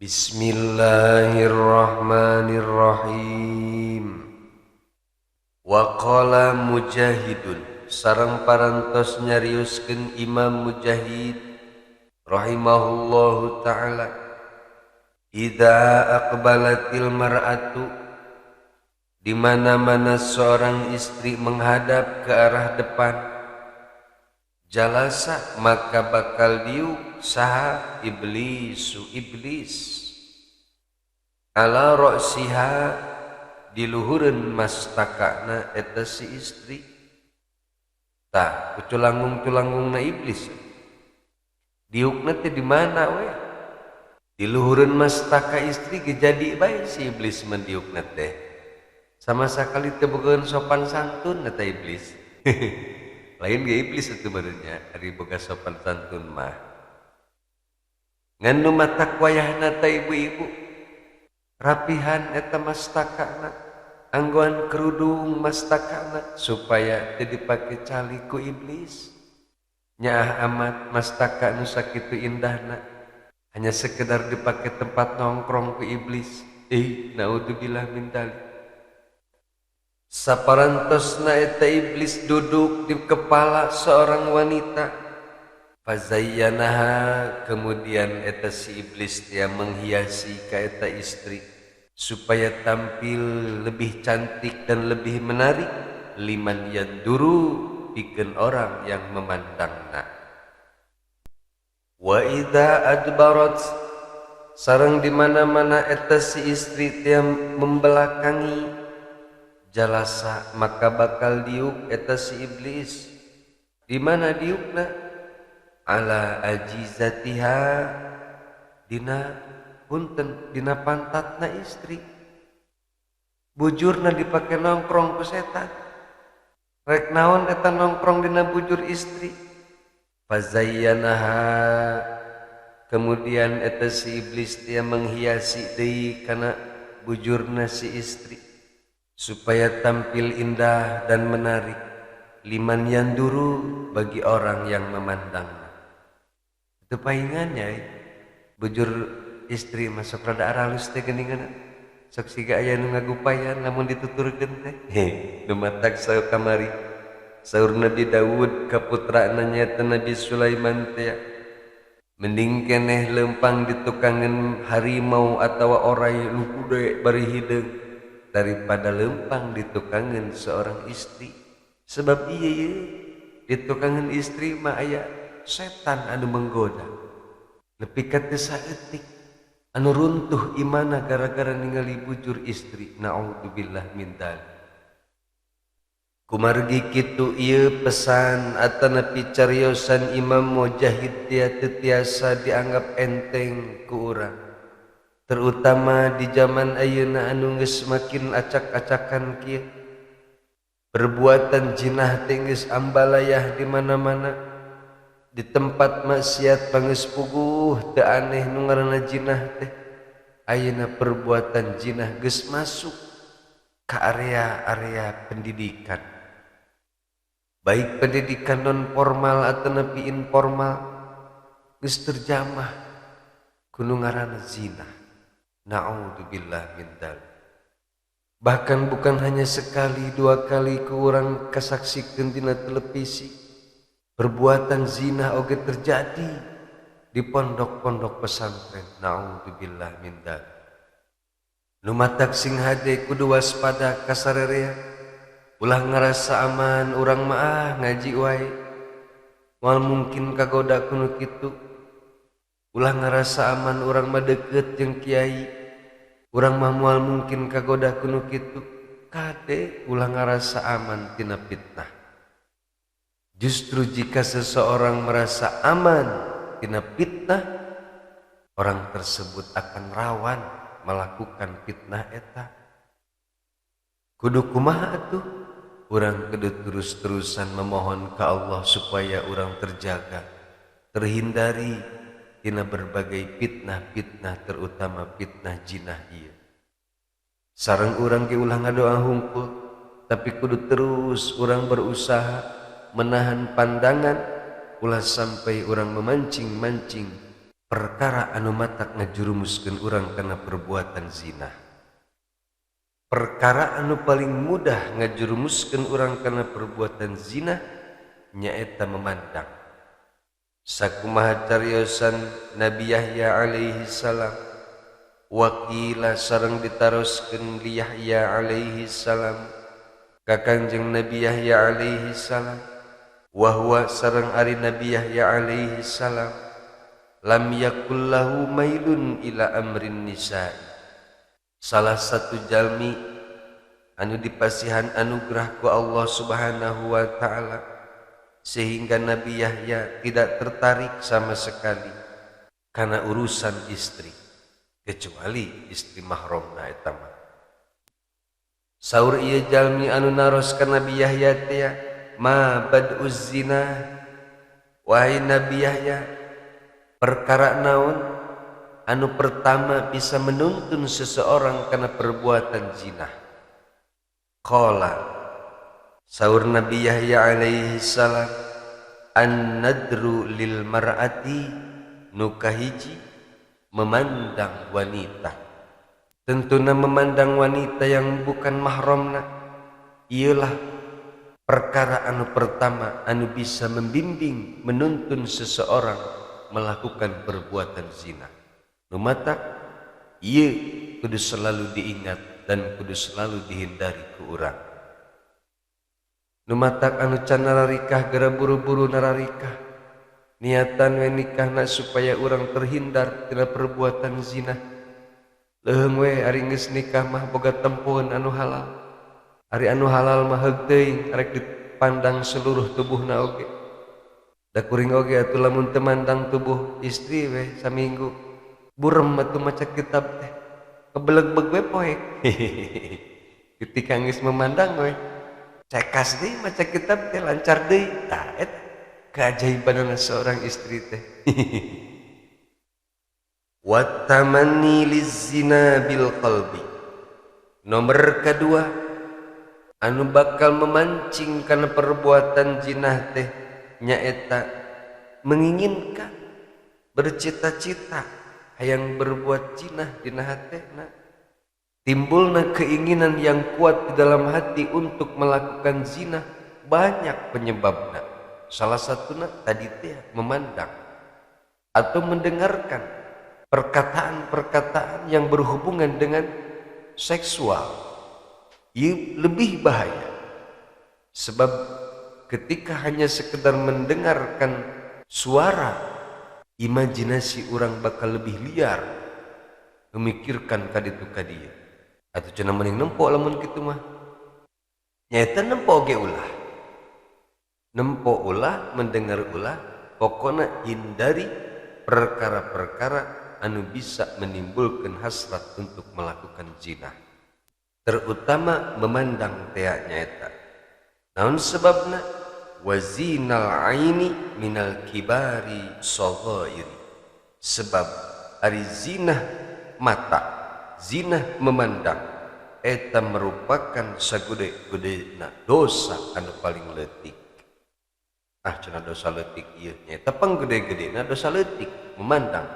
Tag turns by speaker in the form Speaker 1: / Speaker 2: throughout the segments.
Speaker 1: Bismillahirrahmanirrahim. Wa qala Mujahidun, sareng parantos nyariuskeun Imam Mujahid rahimahullahu ta'ala, idza aqbalatil mar'atu, di mana-mana seorang istri menghadap ke arah depan, jalasa maka bakal diuk saha iblis ala ra'siha di luhureun mastakana eta si istri. Tah kuculangung-culangungna iblis diukna teh di mana we? Di luhureun mastaka istri ge jadi bae si iblis mendiukna teh. Sama sakali teu bogaeun sopan santun eta iblis. Lain ge iblis atuh barunya ari boga sopan santun mah. Ngan nu matak wayahna teh ibu-ibu rapihan eta mastakana, anggoan kerudung mastakana supaya teu dipake cali ku iblis. Nyaah amat mastaka nu sakitu indahna hanya sekedar dipake tempat nongkrong ku iblis. Naudzubillah min dzalik. Saparantosna eta iblis duduk di kepala seorang wanita, fazayyanaha, kemudian eta si iblis dia menghiasi ka eta istri supaya tampil lebih cantik dan lebih menarik, liman yanduru, pikeun orang yang memandangna. Wa idza adbarat, sareng di mana-mana eta si istri dia membelakangi, jalasa maka bakal diuk eta si iblis. Di mana diukna? Ala ajizatiha, dina pantatna istri. Bujurna dipake nongkrong ku setan. Rek naon eta nongkrong dina bujur istri? Fazayyanaha, kemudian eta si iblis dia menghiasi deui kana bujurna si istri supaya tampil indah dan menarik, liman yanduru, bagi orang yang memandangnya. Itu paingannya bujur istri masuk rada aralus teh geuningan sok siga aya nu ngagupayan lamun dituturkeun teh nu matak saeu kamari saur Nabi Daud ka putrana nyaeta Nabi Sulaiman teh, mending keneh leumpang ditukangeun harimau atawa orai nu kude bari hideung daripada leumpang ditukangeun seorang istri. Sebab ieu ditukangeun istri mah aya setan anu menggoda, lepi ka teu saeutik anu runtuh imana gara-gara ningali bujur istri. Naudzubillah min dzalik. Kumargi kitu ieu pesan atanapi cariosan Imam Mujahid teu tiasa dianggap enteng ku urang, terutama di zaman ayeuna anu geus makin acak-acakan kieu. Perbuatan jinah teh geus ambalayah di mana-mana. Di tempat maksiat pangeus puguh teu aneh nu ngaranna jinah teh. Ayeuna perbuatan jinah geus masuk ka area-area pendidikan, baik pendidikan non formal atau nepi informal, geus terjamah ku nu ngaranna zina. Naudzubillah min dzalik. Bahkan bukan hanya sekali dua kali ku urang kasaksikeun dina televisi, perbuatan zina oge terjadi di pondok-pondok pesantren. Naudzubillah min dzalik. Nu matak sing hade kudu waspada ka sarerea. Ulah ngarasa aman urang mah ngaji wae, moal mungkin kagoda kuno kitu. Ulah ngarasa aman urang mah deukeut jeung kiai, urang mah moal mungkin kagoda kuno kitu. Kade ulah ngarasa aman tina fitnah. Justru jika seseorang merasa aman tina fitnah, orang tersebut akan rawan melakukan fitnah eta. Kudu kumaha atuh? Urang kudu terus-terusan memohon ke Allah supaya urang terjaga, terhindari tina berbagai fitnah-fitnah, terutama fitnah jinah ieu. Sareng urang ge ulah ngadoa hungkul, tapi kudu terus urang berusaha menahan pandangan ulah sampai orang memancing-mancing perkara anu matak ngajurumuskeun urang kana perbuatan zina. Perkara anu paling mudah ngajurumuskeun urang kana perbuatan zina nyaeta memandang. Sakumaha cariosan Nabi Yahya alaihi salam, wakila sareng ditaroskeun li Yahya alaihi salam ka Kangjeng Nabi Yahya alaihi salam, wa huwa sareng ari Nabi Yahya alaihi salam lam yakul lahu mailun ila amrin nisa'i. Salah satu jalmi anu dipasihan anugerah ku Allah Subhanahu wa taala sehingga Nabi Yahya tidak tertarik sama sekali karena urusan istri kecuali istri mahramna eta mah. Saur ieu jalmi anu naroskeun Nabi Yahya teh, ma bad'uz zina, wahai Nabi Yahya, perkara naon anu pertama bisa menuntun seseorang karena perbuatan zina? Qala, saur Nabi Yahya alaihi salam, an-nadru lil mar'ati, nukahiji memandang wanita. Tentuna memandang wanita yang bukan mahramna ialah perkara anu pertama anu bisa membimbing menuntun seseorang melakukan perbuatan zina. Nu matak ieu kudu selalu diingat dan kudu selalu dihindari ku urang. Nu matak anu can nararikah gara buru-buru nararikah, niatan we nikahna supaya urang terhindar tina perbuatan zina. Leuheung we ari geus nikah mah boga tempuhan anu halal. Ari anu halal mah heug teuing arek dipandang seluruh tubuhna oge. Da kuring oge atuh lamun teu mandang tubuh istri we saminggu burem atuh maca kitab teh. Kebeleg-beleg we poek. Ketika geus memandang we cekas deui maca kitab teh lancar deui. Tah eta keajaibanna seorang istri teh. Wa tamanni lizina bil qalbi. Nomor kedua anu bakal memancing kana perbuatan zina teh nyaeta menginginkan, bercita-cita hayang berbuat zina dina hatena. Timbulna keinginan yang kuat di dalam hati untuk melakukan zina, banyak penyebabnya. Salah satunya tadi teh memandang atau mendengarkan perkataan-perkataan yang berhubungan dengan seksual. Ia lebih bahaya sebab ketika hanya sekedar mendengarkan suara, imajinasi orang bakal lebih liar memikirkan kaditu kadieu. Atuh cenah mending nempo lamun kitu mah nyaeta nempo ge ulah, nempo ulah, mendengar ulah, pokona hindari perkara-perkara anu bisa menimbulkan hasrat untuk melakukan zina, terutama memandang teh nyaeta. Naon sebabna? Wazinal aini minal kibari shaghairi. Sebab ari zina mata, zina memandang eta merupakan sagede-gedena dosa anu paling leutik. Cenah dosa leutik ieu nyaeta panggede-gedena dosa leutik memandang.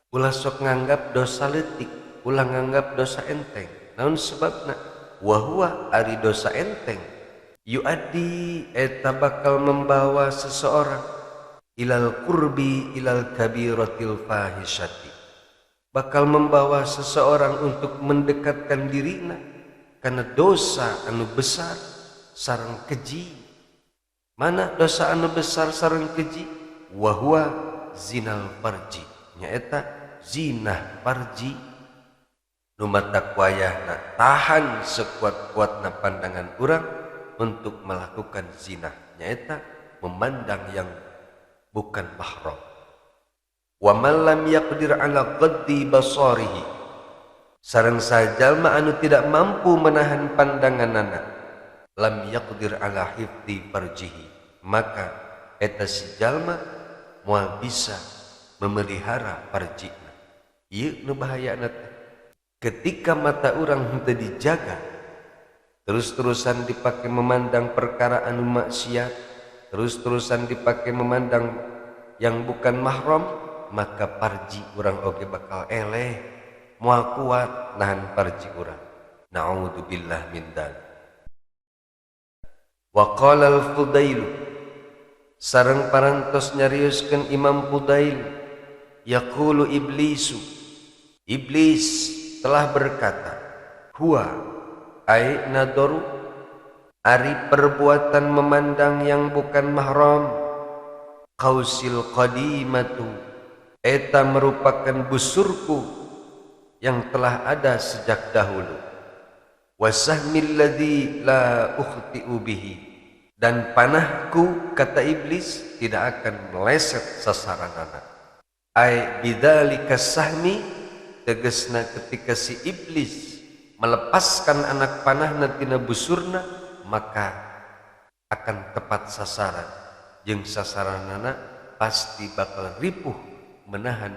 Speaker 1: Ulah sok nganggap dosa leutik, ulah nganggap dosa enteng. Naon sebabna? Wa huwa ari dosa enteng yuaddi eta bakal membawa seseorang ilal qurbi ilal kabiratil fahisyati, bakal membawa seseorang untuk mendekatkan dirina karena dosa anu besar sareng keji. Mana dosa anu besar sareng keji? Wa huwa zinal farji, nyaeta zina farji. Nu matak wayahna tahan sekuat-kuatna pandangan urang untuk melakukan zina, nyaeta memandang yang bukan mahram. Wa man lam yaqdir ala qaddi basarihi, sareng sajalma anu tidak mampu menahan pandanganana, lam yaqdir ala hifdzi farjihi, maka eta si jalma moal bisa memelihara farjina. Ieu nu bahayana teh. Ketika mata urang henteu dijaga, terus-terusan dipakai memandang perkara anu maksiat, terus-terusan dipakai memandang yang bukan mahram, maka parji urang oge bakal eleh moal kuat nahan parji urang. Na'udzubillah min dzalik. Wa qala al-Fudail, sareng parantos nyarioskeun Imam Fudail, yaqulu iblisu, iblis telah berkata, huwa ai nadoru, ari perbuatan memandang yang bukan mahram, qausil qadimatu, eta merupakan busurku yang telah ada sejak dahulu, wasahmil ladzi la ukhti'u bihi, dan panahku, kata iblis, tidak akan meleset sasaranana. Ai bidzalika sahmi, tegasna ketika si iblis melepaskan anak panahna tina busurna, maka akan tepat sasaran, jeung sasaranana pasti bakal ripuh menahan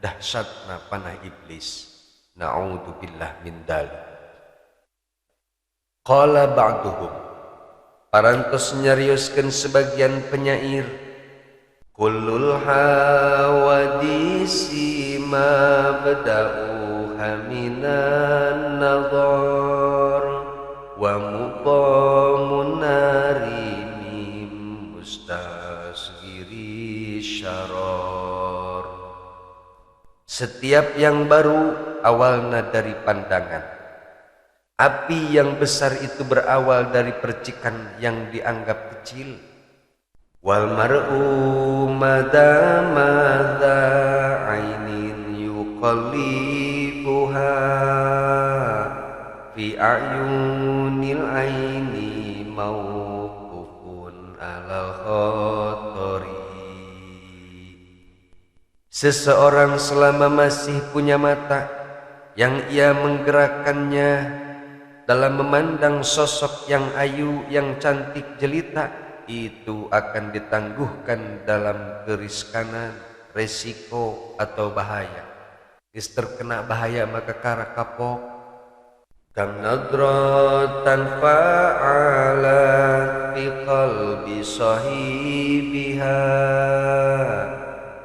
Speaker 1: dahsyatna panah iblis. Na'udzubillah min dzalik. Qala ba'duhum, parantos nyarioskeun sebagian penyair, kullul hawadisi ma bada'uha minan nadhar wa muqamun nari mustasghiri syaror. Setiap yang baru awalnya dari pandangan. Api yang besar itu berawal dari percikan yang dianggap kecil. Wal mar'u madza ainin yuqallibuha fi ayunil aini mauqufun ala khatari. Seseorang selama masih punya mata yang ia menggerakkannya dalam memandang sosok yang ayu, yang cantik jelita, itu akan ditangguhkan dalam keriskanan, resiko atau bahaya. Is terkena bahaya maka kara kapok. Kam nadratan fa'ala fi qalbi sahibiha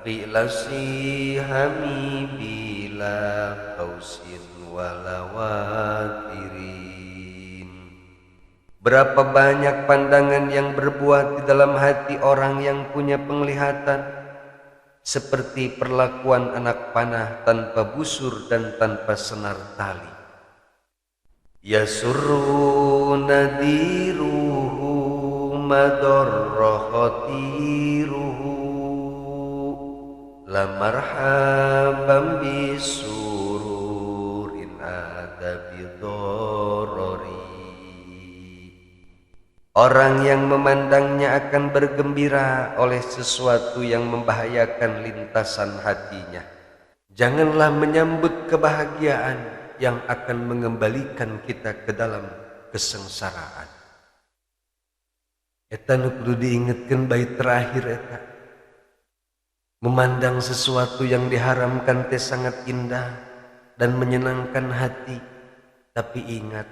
Speaker 1: fi lasihami bila qausin walawatiri. Berapa banyak pandangan yang berbuat di dalam hati orang yang punya penglihatan, seperti perlakuan anak panah tanpa busur dan tanpa senar tali. Yasurru nadiruhu madarra khatiruhu la marhaban bisururin adabi dorori. Orang yang memandangnya akan bergembira oleh sesuatu yang membahayakan lintasan hatinya. Janganlah menyambut kebahagiaan yang akan mengembalikan kita ke dalam kesengsaraan. Eta nu kudu diingetkeun bait terakhir eta. Memandang sesuatu yang diharamkan teh sangat indah dan menyenangkan hati, tapi ingat,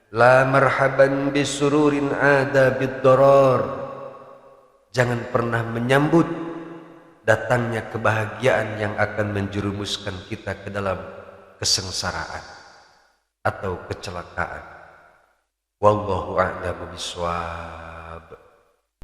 Speaker 1: la marhaban bisururin ada bid-darar. Jangan pernah menyambut datangnya kebahagiaan yang akan menjerumuskan kita ke dalam kesengsaraan atau kecelakaan. Wallahu a'lam bishawab.